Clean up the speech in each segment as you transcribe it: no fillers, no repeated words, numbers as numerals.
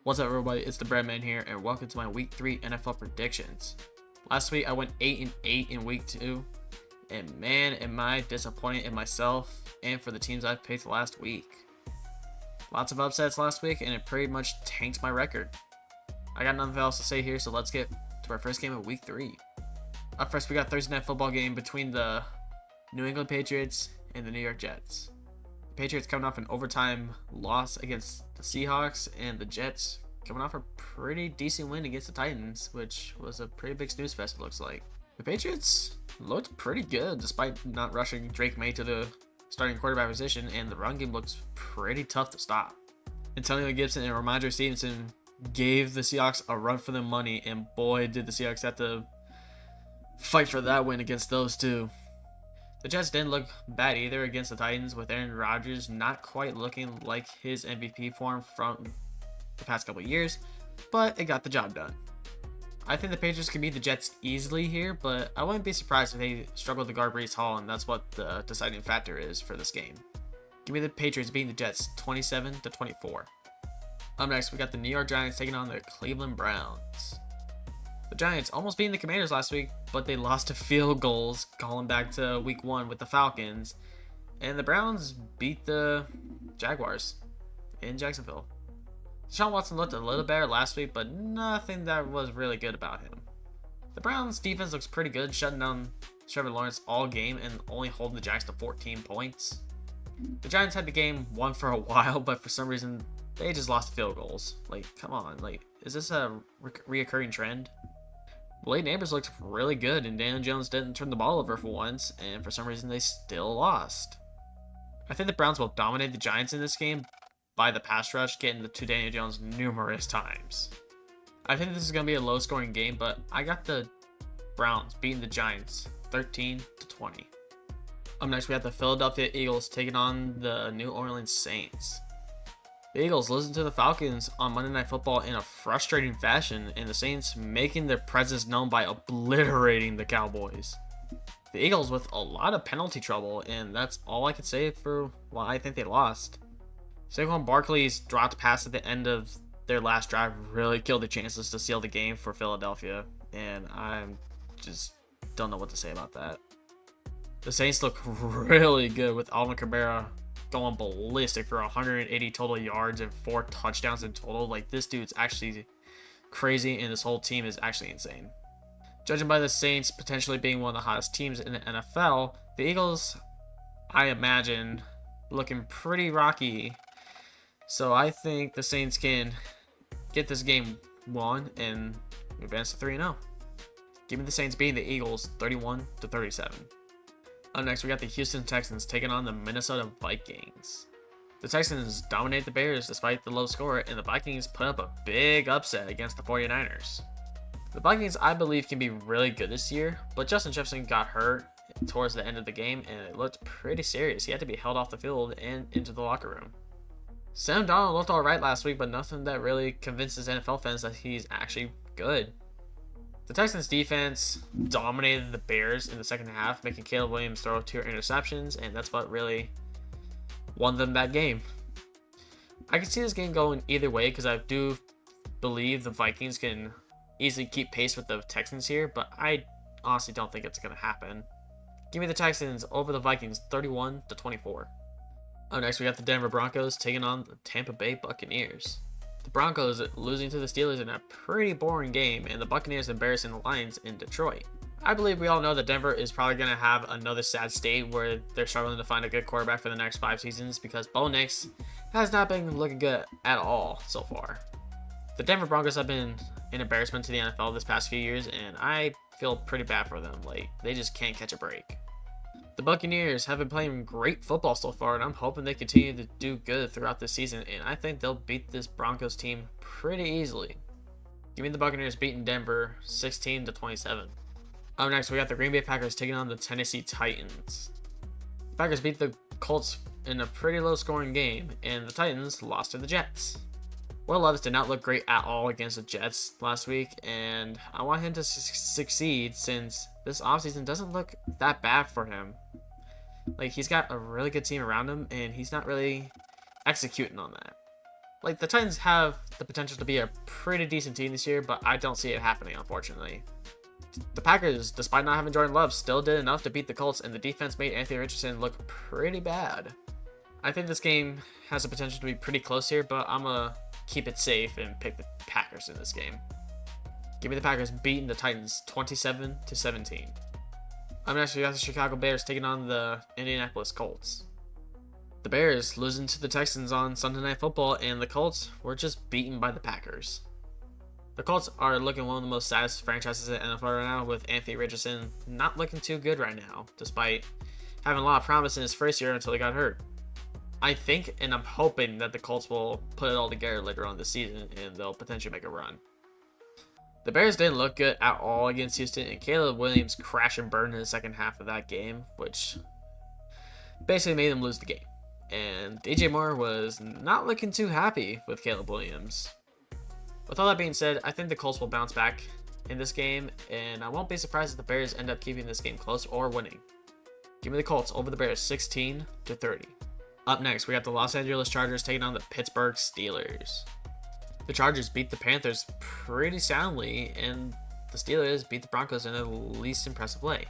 What's up, everybody? It's the Breadman here, and welcome to my Week 3 NFL predictions. Last week, I went 8-8 in Week 2, and man, am I disappointed in myself and for the teams I've picked last week. Lots of upsets last week, and it pretty much tanked my record. I got nothing else to say here, so let's get to our first game of Week 3. Up first, we got Thursday Night Football game between the New England Patriots and the New York Jets. Patriots coming off an overtime loss against the Seahawks, and the Jets coming off a pretty decent win against the Titans, which was a pretty big snooze fest, it looks like. The Patriots looked pretty good despite not rushing Drake May to the starting quarterback position, and the run game looks pretty tough to stop. Antonio Gibson and Ramondre Stevenson gave the Seahawks a run for their money, and boy, did the Seahawks have to fight for that win against those two. The Jets didn't look bad either against the Titans, with Aaron Rodgers not quite looking like his MVP form from the past couple of years, but it got the job done. I think the Patriots can beat the Jets easily here, but I wouldn't be surprised if they struggle to guard Breece Hall, and that's what the deciding factor is for this game. Give me the Patriots beating the Jets 27-24. Up next, we got the New York Giants taking on the Cleveland Browns. The Giants almost beating the Commanders last week, but they lost to field goals, calling back to week 1 with the Falcons. And the Browns beat the Jaguars in Jacksonville. Deshaun Watson looked a little better last week, but nothing that was really good about him. The Browns defense looks pretty good, shutting down Trevor Lawrence all game and only holding the Jags to 14 points. The Giants had the game won for a while, but for some reason, they just lost the field goals. Like, come on, is this a reoccurring trend? Blade Neighbors looked really good, and Daniel Jones didn't turn the ball over for once, and for some reason they still lost. I think the Browns will dominate the Giants in this game by the pass rush, getting to Daniel Jones numerous times. I think this is going to be a low-scoring game, but I got the Browns beating the Giants 13-20. Up next, we have the Philadelphia Eagles taking on the New Orleans Saints. The Eagles losing to the Falcons on Monday Night Football in a frustrating fashion, and the Saints making their presence known by obliterating the Cowboys. The Eagles with a lot of penalty trouble, and that's all I could say for why I think they lost. Saquon Barkley's dropped pass at the end of their last drive really killed the chances to seal the game for Philadelphia, and I just don't know what to say about that. The Saints look really good with Alvin Kamara going ballistic for 180 total yards and 4 touchdowns in total. Like, this dude's actually crazy, and this whole team is actually insane. Judging by the Saints potentially being one of the hottest teams in the NFL, the Eagles, I imagine, looking pretty rocky. So I think the Saints can get this game won and advance to 3-0. Give me the Saints beating the Eagles 31-37. Up next, we got the Houston Texans taking on the Minnesota Vikings. The Texans dominate the Bears despite the low score, and the Vikings put up a big upset against the 49ers. The Vikings, I believe, can be really good this year, but Justin Jefferson got hurt towards the end of the game, and it looked pretty serious. He had to be held off the field and into the locker room. Sam Darnold looked alright last week, but nothing that really convinces NFL fans that he's actually good. The Texans defense dominated the Bears in the second half, making Caleb Williams throw 2 interceptions, and that's what really won them that game. I can see this game going either way because I do believe the Vikings can easily keep pace with the Texans here, but I honestly don't think it's going to happen. Give me the Texans over the Vikings 31-24. Up next, we got the Denver Broncos taking on the Tampa Bay Buccaneers. The Broncos losing to the Steelers in a pretty boring game, and the Buccaneers embarrassing the Lions in Detroit. I believe we all know that Denver is probably going to have another sad state where they're struggling to find a good quarterback for the next 5 seasons because Bo Nix has not been looking good at all so far. The Denver Broncos have been an embarrassment to the NFL this past few years, and I feel pretty bad for them. They just can't catch a break. The Buccaneers have been playing great football so far, and I'm hoping they continue to do good throughout this season, and I think they'll beat this Broncos team pretty easily. Give me the Buccaneers beating Denver 16-27. Up next, we got the Green Bay Packers taking on the Tennessee Titans. The Packers beat the Colts in a pretty low-scoring game, and the Titans lost to the Jets. Will Levis did not look great at all against the Jets last week, and I want him to succeed since this offseason doesn't look that bad for him. He's got a really good team around him, and he's not really executing on that. Like, the Titans have the potential to be a pretty decent team this year, but I don't see it happening, unfortunately. The Packers, despite not having Jordan Love, still did enough to beat the Colts, and the defense made Anthony Richardson look pretty bad. I think this game has the potential to be pretty close here, but I'm going to keep it safe and pick the Packers in this game. Give me the Packers beating the Titans 27-17. Up next, we got the Chicago Bears taking on the Indianapolis Colts. The Bears losing to the Texans on Sunday Night Football, and the Colts were just beaten by the Packers. The Colts are looking one of the most saddest franchises in the NFL right now, with Anthony Richardson not looking too good right now, despite having a lot of promise in his first year until he got hurt. I think, and I'm hoping, that the Colts will put it all together later on this season, and they'll potentially make a run. The Bears didn't look good at all against Houston, and Caleb Williams crashed and burned in the second half of that game, which basically made them lose the game. And DJ Moore was not looking too happy with Caleb Williams. With all that being said, I think the Colts will bounce back in this game, and I won't be surprised if the Bears end up keeping this game close or winning. Give me the Colts over the Bears 16-30. Up next, we got the Los Angeles Chargers taking on the Pittsburgh Steelers. The Chargers beat the Panthers pretty soundly, and the Steelers beat the Broncos in the least impressive way.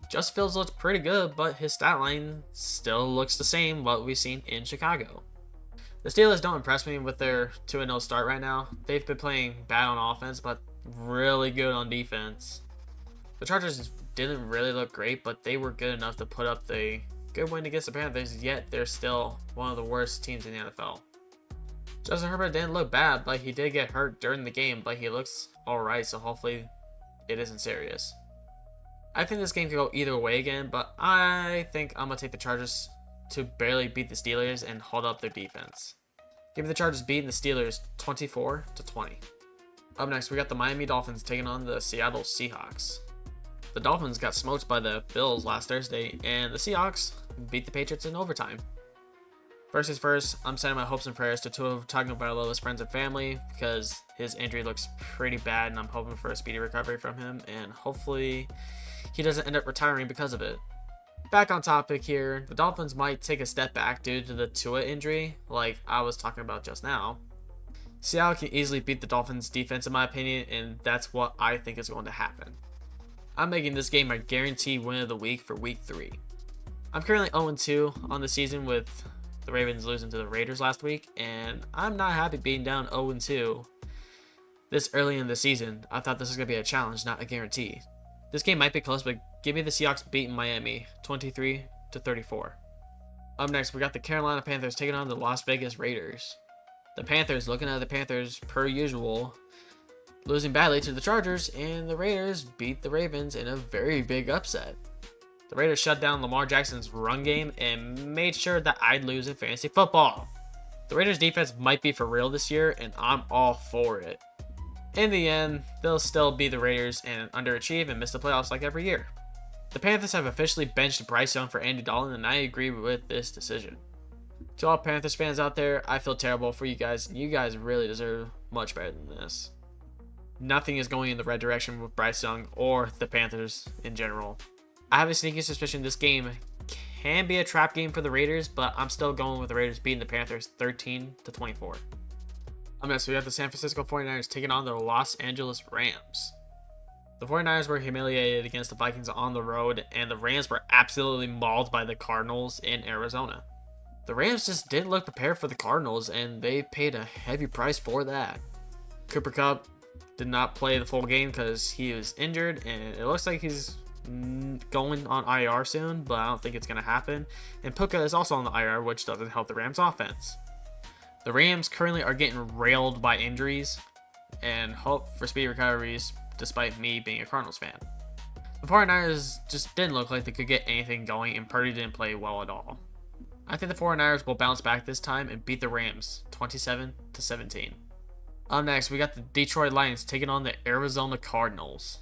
Justin Fields looked pretty good, but his stat line still looks the same what we've seen in Chicago. The Steelers don't impress me with their 2-0 start right now. They've been playing bad on offense, but really good on defense. The Chargers didn't really look great, but they were good enough to put up the good win against the Panthers, yet they're still one of the worst teams in the NFL. Justin Herbert didn't look bad, but he did get hurt during the game, but he looks alright, so hopefully it isn't serious. I think this game could go either way again, but I think I'm going to take the Chargers to barely beat the Steelers and hold up their defense. Give me the Chargers beating the Steelers 24-20. Up next, we got the Miami Dolphins taking on the Seattle Seahawks. The Dolphins got smoked by the Bills last Thursday, and the Seahawks beat the Patriots in overtime. First is first, I'm sending my hopes and prayers to Tua Tagovailoa's friends and family, because his injury looks pretty bad, and I'm hoping for a speedy recovery from him, and hopefully he doesn't end up retiring because of it. Back on topic here, the Dolphins might take a step back due to the Tua injury, like I was talking about just now. Seattle can easily beat the Dolphins defense in my opinion, and that's what I think is going to happen. I'm making this game my guaranteed win of the week for week 3. I'm currently 0-2 on the season with the Ravens losing to the Raiders last week, and I'm not happy being down 0-2 this early in the season. I thought this was going to be a challenge, not a guarantee. This game might be close, but give me the Seahawks beating Miami 23-34. Up next, we got the Carolina Panthers taking on the Las Vegas Raiders. The Panthers, looking at the Panthers per usual, losing badly to the Chargers, and the Raiders beat the Ravens in a very big upset. The Raiders shut down Lamar Jackson's run game and made sure that I'd lose in fantasy football. The Raiders defense might be for real this year, and I'm all for it. In the end, they'll still be the Raiders and underachieve and miss the playoffs like every year. The Panthers have officially benched Bryce Young for Andy Dalton, and I agree with this decision. To all Panthers fans out there, I feel terrible for you guys. You guys really deserve much better than this. Nothing is going in the right direction with Bryce Young or the Panthers in general. I have a sneaky suspicion this game can be a trap game for the Raiders, but I'm still going with the Raiders beating the Panthers 13-24. Up next, we got the San Francisco 49ers taking on the Los Angeles Rams. The 49ers were humiliated against the Vikings on the road, and the Rams were absolutely mauled by the Cardinals in Arizona. The Rams just didn't look prepared for the Cardinals, and they paid a heavy price for that. Cooper Kupp did not play the full game because he was injured, and it looks like he's going on IR soon, but I don't think it's going to happen. And Puka is also on the IR, which doesn't help the Rams offense. The Rams currently are getting railed by injuries and hope for speedy recoveries despite me being a Cardinals fan. The 49ers just didn't look like they could get anything going, and Purdy didn't play well at all. I think the 49ers will bounce back this time and beat the Rams 27-17. Up next, we got the Detroit Lions taking on the Arizona Cardinals.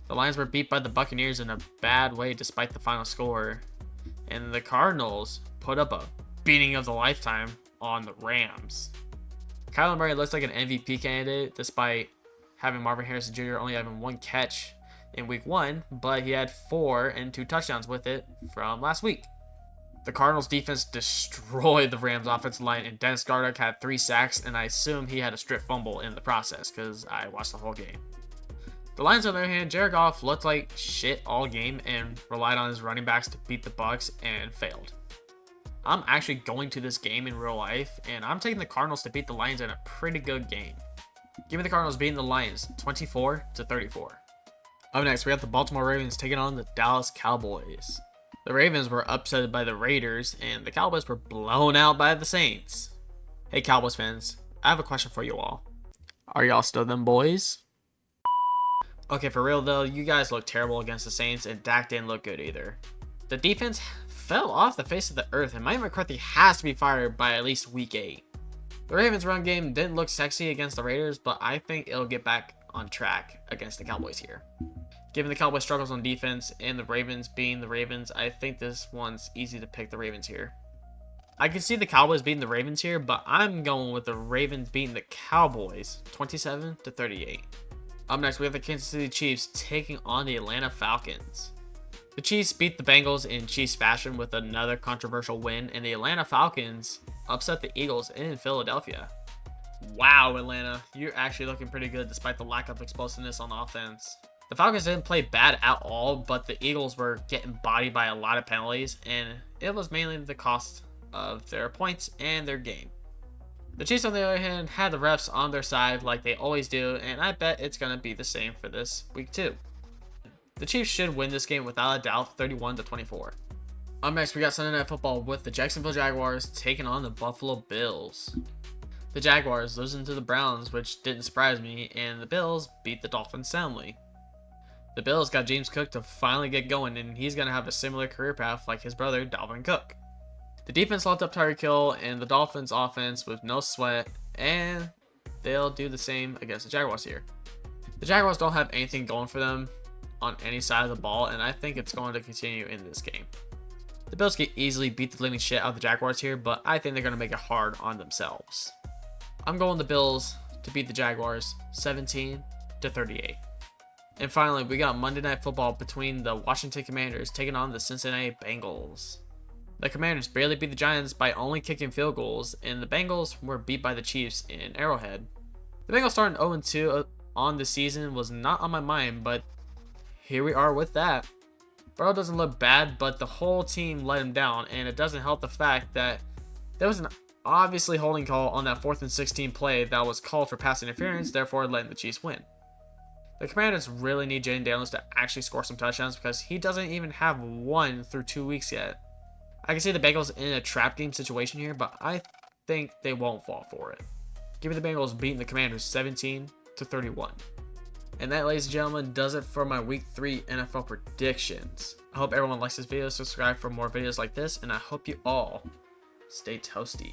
The Lions were beat by the Buccaneers in a bad way despite the final score, and the Cardinals put up a beating of the lifetime on the Rams. Kyler Murray looks like an MVP candidate despite having Marvin Harrison Jr. only having 1 catch in week 1, but he had 4 and 2 touchdowns with it from last week. The Cardinals defense destroyed the Rams offensive line, and Dennis Gardeck had 3 sacks, and I assume he had a strip fumble in the process because I watched the whole game. The Lions, on the other hand, Jared Goff looked like shit all game and relied on his running backs to beat the Bucs and failed. I'm actually going to this game in real life, and I'm taking the Cardinals to beat the Lions in a pretty good game. Give me the Cardinals beating the Lions 24-34. Up next, we got the Baltimore Ravens taking on the Dallas Cowboys. The Ravens were upset by the Raiders, and the Cowboys were blown out by the Saints. Hey Cowboys fans, I have a question for you all. Are y'all still them boys? Okay, for real though, you guys look terrible against the Saints, and Dak didn't look good either. The defense fell off the face of the earth, and Mike McCarthy has to be fired by at least week 8. The Ravens' run game didn't look sexy against the Raiders, but I think it'll get back on track against the Cowboys here. Given the Cowboys' struggles on defense and the Ravens being the Ravens, I think this one's easy to pick the Ravens here. I can see the Cowboys beating the Ravens here, but I'm going with the Ravens beating the Cowboys 27-38. Up next, we have the Kansas City Chiefs taking on the Atlanta Falcons. The Chiefs beat the Bengals in Chiefs fashion with another controversial win, and the Atlanta Falcons upset the Eagles in Philadelphia. Wow, Atlanta, you're actually looking pretty good despite the lack of explosiveness on offense. The Falcons didn't play bad at all, but the Eagles were getting bodied by a lot of penalties, and it was mainly the cost of their points and their game. The Chiefs, on the other hand, had the refs on their side like they always do, and I bet it's going to be the same for this week too. The Chiefs should win this game without a doubt, 31-24. Up next, we got Sunday Night Football with the Jacksonville Jaguars taking on the Buffalo Bills. The Jaguars losing to the Browns, which didn't surprise me, and the Bills beat the Dolphins soundly. The Bills got James Cook to finally get going, and he's going to have a similar career path like his brother, Dalvin Cook. The defense locked up Tyreek Hill and the Dolphins offense with no sweat, and they'll do the same against the Jaguars here. The Jaguars don't have anything going for them on any side of the ball, and I think it's going to continue in this game. The Bills can easily beat the living shit out of the Jaguars here, but I think they're going to make it hard on themselves. I'm going the Bills to beat the Jaguars 17-38. And finally, we got Monday Night Football between the Washington Commanders taking on the Cincinnati Bengals. The Commanders barely beat the Giants by only kicking field goals, and the Bengals were beat by the Chiefs in Arrowhead. The Bengals starting 0-2 on the season was not on my mind, but here we are with that. Burrow doesn't look bad, but the whole team let him down, and it doesn't help the fact that there was an obviously holding call on that 4th and 16 play that was called for pass interference, therefore letting the Chiefs win. The Commanders really need Jaden Daniels to actually score some touchdowns because he doesn't even have one through 2 weeks yet. I can see the Bengals in a trap game situation here, but I think they won't fall for it. Give me the Bengals beating the Commanders 17-31. And that, ladies and gentlemen, does it for my Week 3 NFL predictions. I hope everyone likes this video, subscribe for more videos like this, and I hope you all stay toasty.